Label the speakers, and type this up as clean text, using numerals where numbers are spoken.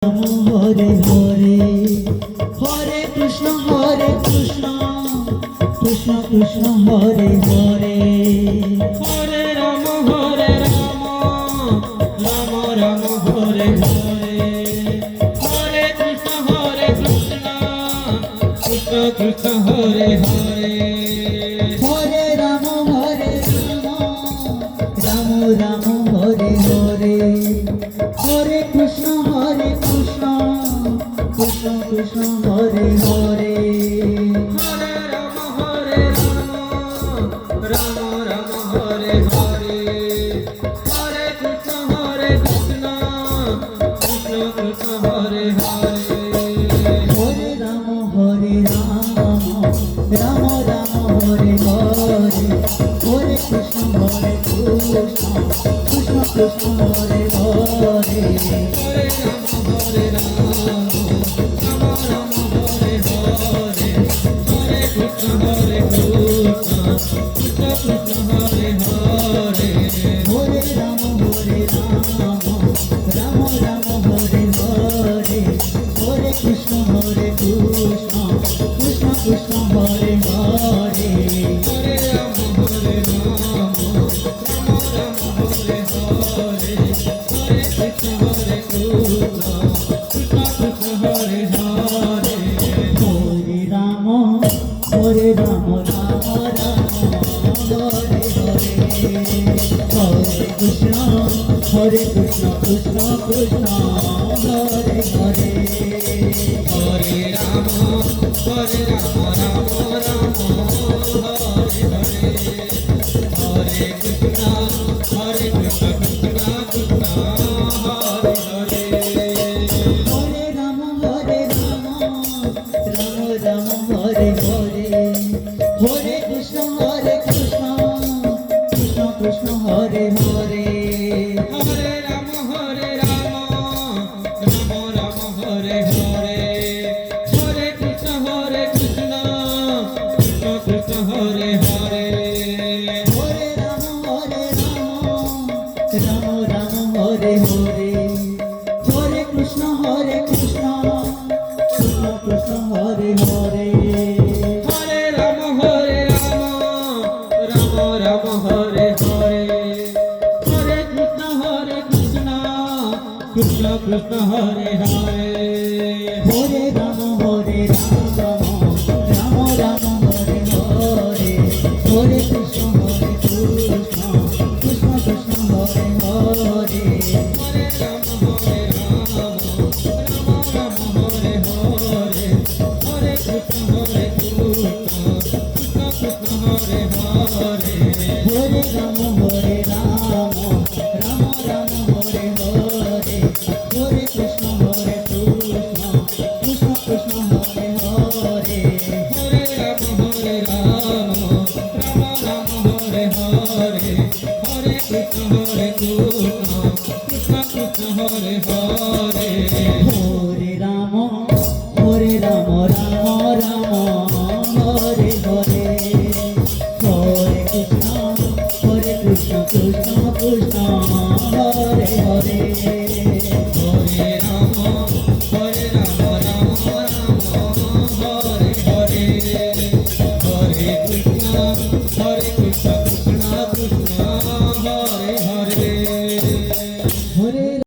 Speaker 1: Hare Hare Hare Krishna Krishna Krishna Hare Hare
Speaker 2: Hare Ram Ram Ram Hare Hare Hare Krishna Krishna Krishna Hare Hare
Speaker 1: Hare Ram Ram Ram Hare Hare Hare Krishna Krishna Krishna Hare Hare
Speaker 2: Hare Ram Ram Ram Hare Hare Hare Krishna Krishna Krishna Hare Hare
Speaker 1: Hare Ram Ram Ram Hare Hare Hare Krishna Krishna Krishna Hare Hare
Speaker 2: Hare Ram Ram Ram Hare Hare Hare Krishna Krishna Krishna Hare Hare
Speaker 1: Hare Ram Ram Ram Hare Hare Hare Krishna Krishna Krishna Hare Hare
Speaker 2: Hare Ram Ram Ram Hare Hare Hare Krishna Krishna Krishna Hare Hare
Speaker 1: Hare Ram Ram Ram Hare Hare Hare Krishna Krishna Krishna Hare Hare
Speaker 2: Hare Ram Ram Ram Hare Hare Hare Krishna Krishna Krishna Hare Hare
Speaker 1: Hare Ram Ram Hare Hare Hare Krishna Krishna Krishna Hare Hare
Speaker 2: Hare Ram Ram Ram Hare Hare Hare Krishna Krishna Krishna Hare Hare
Speaker 1: Hare Ram Ram Hare Hare Hare Krishna Krishna Krishna Hare Hare
Speaker 2: Hare Ram Ram Ram Hare Hare Hare Krishna Krishna Krishna Hare Hare
Speaker 1: Hare Ram Ram Ram Hare Hare Hare Krishna Krishna Krishna Hare Hare
Speaker 2: Hare Ram Ram Ram Hare Hare Hare Krishna Krishna Krishna Hare Hare
Speaker 1: Hare Ram Ram Ram Hare Hare Hare Krishna Krishna Hare Hare
Speaker 2: Hare Ram Ram Ram Hare Hare Hare Krishna Krishna Krishna Hare Hare
Speaker 1: Hare Ram Ram Ram Hare Hare Hare Krishna Krishna Krishna Hare Hare